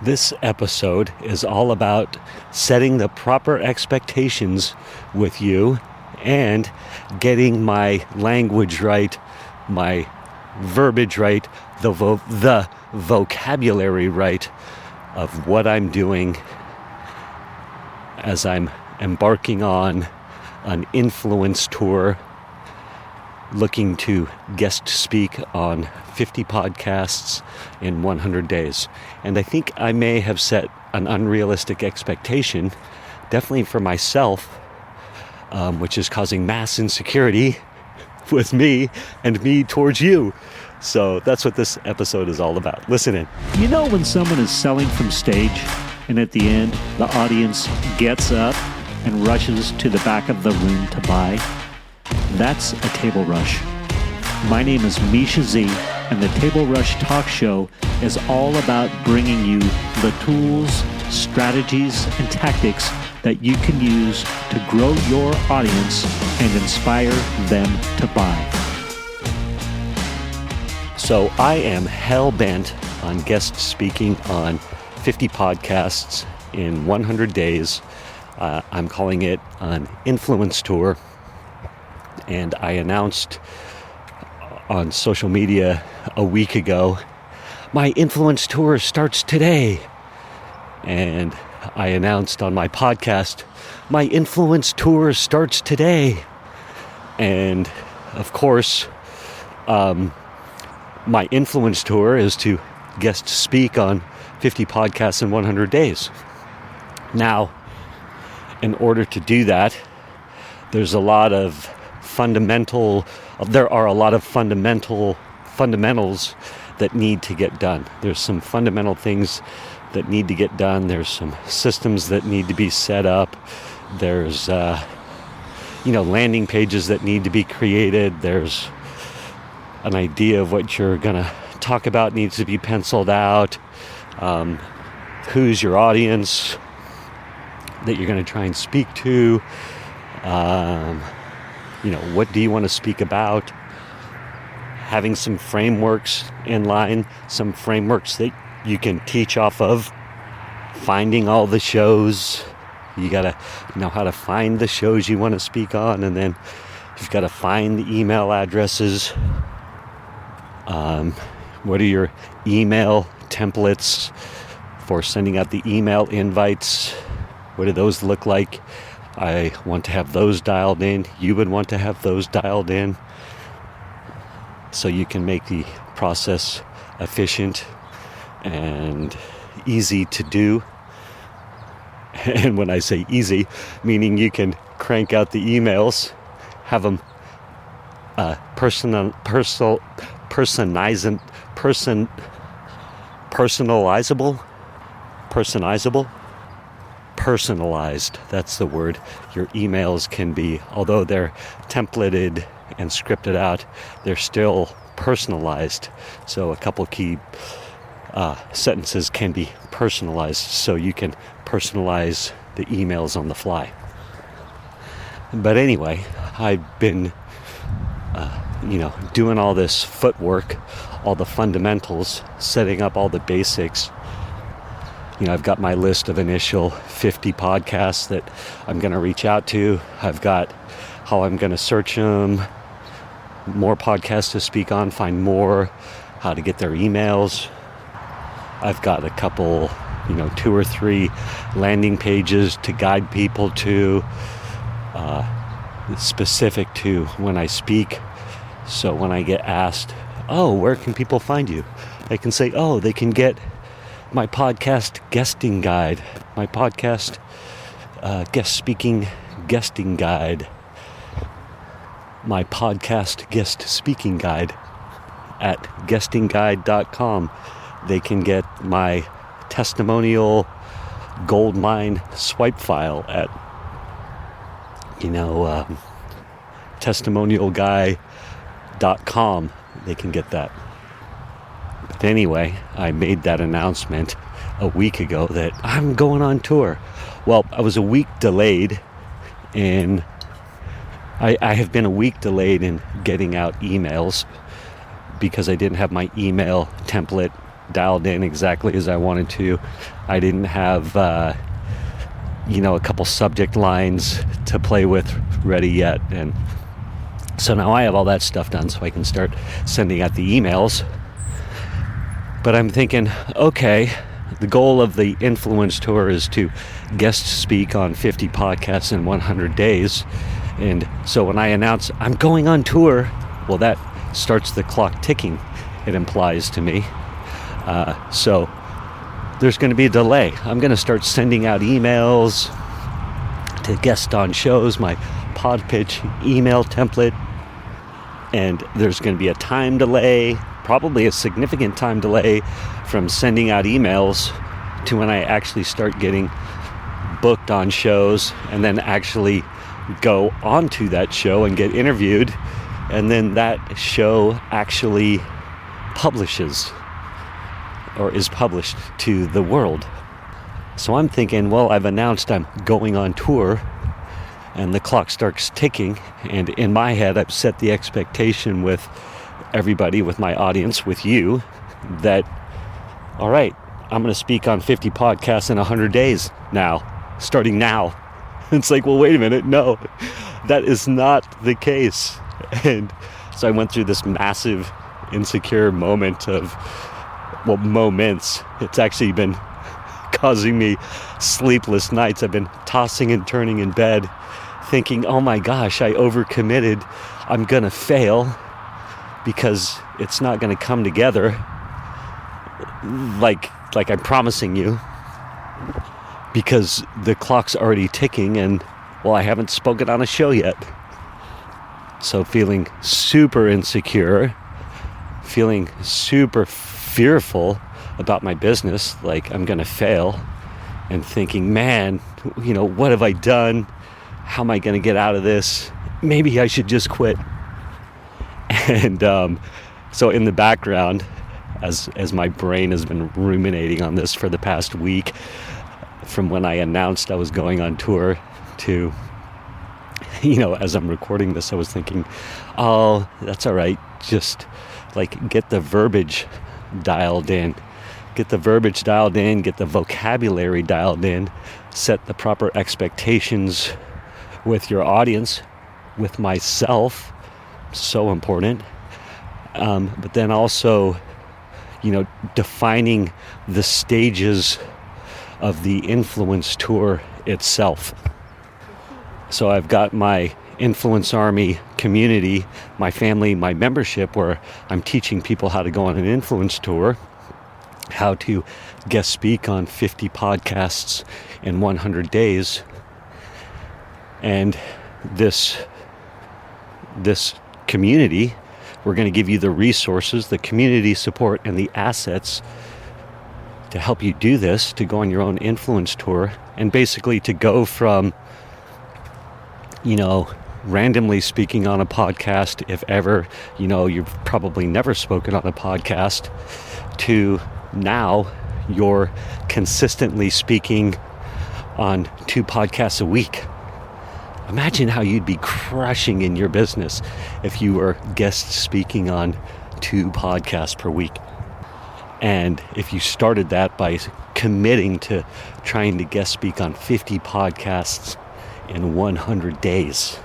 This episode is all about setting the proper expectations with you and getting my language right, my verbiage right, the vocabulary right of what I'm doing as I'm embarking on an influence tour, looking to guest speak on 50 podcasts in 100 days. And I think I may have set an unrealistic expectation, definitely for myself, which is causing mass insecurity with me and me towards you. So that's what this episode is all about. Listen in. You know when someone is selling from stage and at the end the audience gets up and rushes to the back of the room to buy? That's a table rush. My name is Misha Z, and the Table Rush Talk Show is all about bringing you the tools, strategies, and tactics that you can use to grow your audience and inspire them to buy. So I am hell-bent on guest speaking on 50 podcasts in 100 days. I'm calling it an influence tour. And I announced on social media a week ago, my influence tour starts today. And I announced on my podcast, my influence tour starts today. And of course, my influence tour is to guest speak on 50 podcasts in 100 days. Now, in order to do that, there are a lot of fundamentals that need to get done. There's some fundamental things that need to get done. There's some systems that need to be set up. There's landing pages that need to be created. There's an idea of what you're gonna talk about needs to be penciled out. Who's your audience that you're gonna try and speak to? What do you want to speak about? Having some frameworks in line, some frameworks that you can teach off of. Finding all the shows. You got to know how to find the shows you want to speak on, and then you've got to find the email addresses. What are your email templates for sending out the email invites? What do those look like? I want to have those dialed in. You would want to have those dialed in so you can make the process efficient and easy to do. And when I say easy, meaning you can crank out the emails, have them personalizable. Personalized, that's the word. Your emails can be, although they're templated and scripted out, they're still personalized. So a couple key sentences can be personalized, so you can personalize the emails on the fly. But anyway, I've been doing all this footwork, all the fundamentals, setting up all the basics. I've got my list of initial 50 podcasts that I'm going to reach out to. I've got how I'm going to search them, more podcasts to speak on, find more, how to get their emails. I've got a couple, 2 or 3 landing pages to guide people to, specific to when I speak. So when I get asked, where can people find you? I can say, they can get my podcast guesting guide, my podcast guest speaking guesting guide, my podcast guest speaking guide at guestingguide.com. They can get my testimonial goldmine swipe file at testimonialguy.com. They can get that. But anyway, I made that announcement a week ago that I'm going on tour. Well, I was a week delayed in... I have been a week delayed in getting out emails because I didn't have my email template dialed in exactly as I wanted to. I didn't have, a couple subject lines to play with ready yet. And so now I have all that stuff done so I can start sending out the emails. But I'm thinking, okay, the goal of the Influence Tour is to guest speak on 50 podcasts in 100 days. And so when I announce I'm going on tour, well, that starts the clock ticking, it implies to me. So there's going to be a delay. I'm going to start sending out emails to guest on shows, my pod pitch email template. And there's going to be a time delay, probably a significant time delay from sending out emails to when I actually start getting booked on shows and then actually go onto that show and get interviewed. And then that show actually publishes or is published to the world. So I'm thinking, well, I've announced I'm going on tour and the clock starts ticking. And in my head, I've set the expectation with everybody, with my audience, with you, that, all right, I'm going to speak on 50 podcasts in 100 days now, starting now. It's like, well, wait a minute. No, that is not the case. And so I went through this massive insecure moment of, well, moments. It's actually been causing me sleepless nights. I've been tossing and turning in bed thinking, oh my gosh, I overcommitted. I'm going to fail because it's not going to come together like I'm promising you, because the clock's already ticking and, well, I haven't spoken on a show yet. So feeling super insecure, feeling super fearful about my business, like I'm going to fail, and thinking, man, what have I done? How am I going to get out of this? Maybe I should just quit. And so in the background, as my brain has been ruminating on this for the past week, from when I announced I was going on tour to, as I'm recording this, I was thinking, oh, that's all right. Just get the verbiage dialed in. Get the verbiage dialed in, get the vocabulary dialed in, set the proper expectations with your audience, with myself, so important. But then also, defining the stages of the Influence Tour itself. So I've got my Influence Army community, my family, my membership, where I'm teaching people how to go on an influence tour, how to guest speak on 50 podcasts in 100 days. And this community, we're going to give you the resources, the community support, and the assets to help you do this, to go on your own influence tour, and basically to go from, randomly speaking on a podcast, if ever, you've probably never spoken on a podcast, to now you're consistently speaking on 2 podcasts a week. Imagine how you'd be crushing in your business if you were guest speaking on 2 podcasts per week. And if you started that by committing to trying to guest speak on 50 podcasts in 100 days,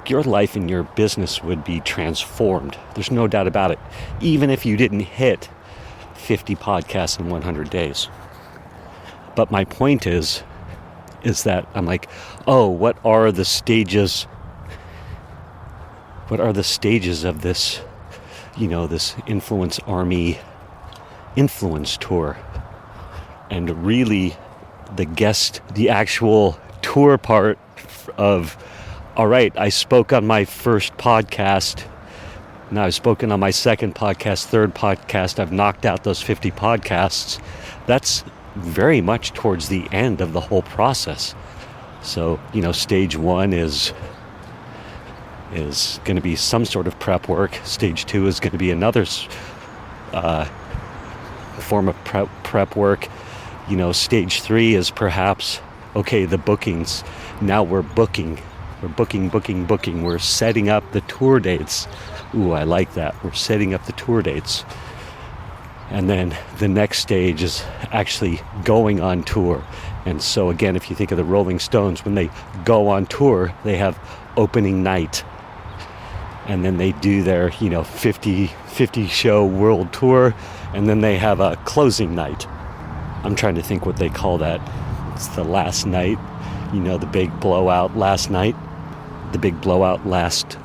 your life and your business would be transformed. There's no doubt about it. Even if you didn't hit 50 podcasts in 100 days. But my point is that I'm like, oh, what are the stages? What are the stages of this, this Influence Army influence tour? And really the actual tour part of, all right, I spoke on my first podcast. Now I've spoken on my second podcast, third podcast. I've knocked out those 50 podcasts. That's very much towards the end of the whole process. So, stage 1 is going to be some sort of prep work. Stage 2 is going to be another form of prep work. Stage 3 is perhaps, okay, the bookings. Now we're booking. We're booking. We're setting up the tour dates. Ooh, I like that. We're setting up the tour dates. And then the next stage is actually going on tour. And so again, if you think of the Rolling Stones, when they go on tour, they have opening night. And then they do their, 50 show world tour. And then they have a closing night. I'm trying to think what they call that. It's the last night, the big blowout last night. The big blowout last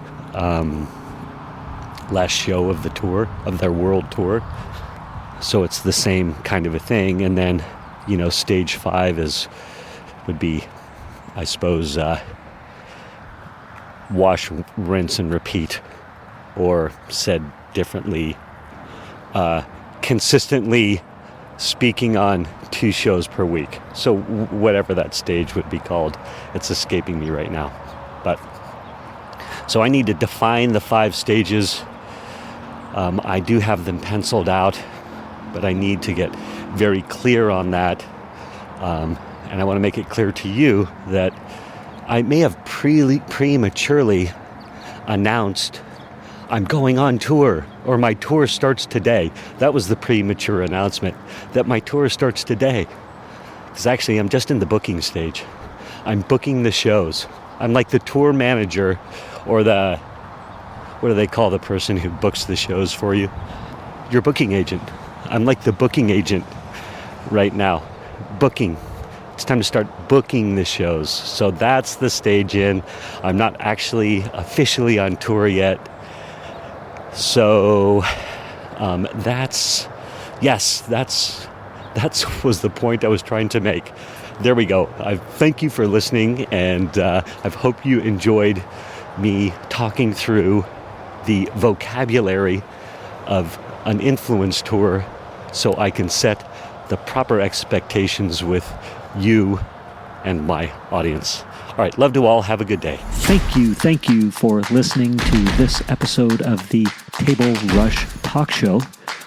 show of the tour, of their world tour. So it's the same kind of a thing. And then, stage 5 would be, I suppose, wash, rinse, and repeat. Or said differently, consistently speaking on 2 shows per week. So whatever that stage would be called, it's escaping me right now. But so I need to define the 5 stages. I do have them penciled out, but I need to get very clear on that. And I want to make it clear to you that I may have prematurely announced I'm going on tour, or my tour starts today. That was the premature announcement, that my tour starts today. Because actually, I'm just in the booking stage. I'm booking the shows. I'm like the tour manager, or what do they call the person who books the shows for you? Your booking agent. I'm like the booking agent right now. Booking. It's time to start booking the shows. So that's the stage in. I'm not actually officially on tour yet. So that was the point I was trying to make. There we go. I thank you for listening, and I hope you enjoyed me talking through the vocabulary of an influence tour so I can set the proper expectations with you and my audience. All right, love to all. Have a good day. Thank you for listening to this episode of the Table Rush Talk Show.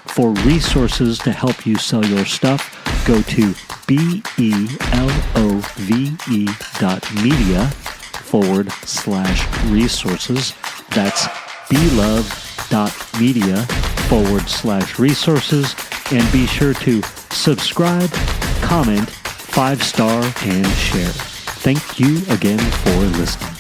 For resources to help you sell your stuff, go to belove.media/resources. That's belove.media/resources. And be sure to subscribe, comment, 5-star, and share. Thank you again for listening.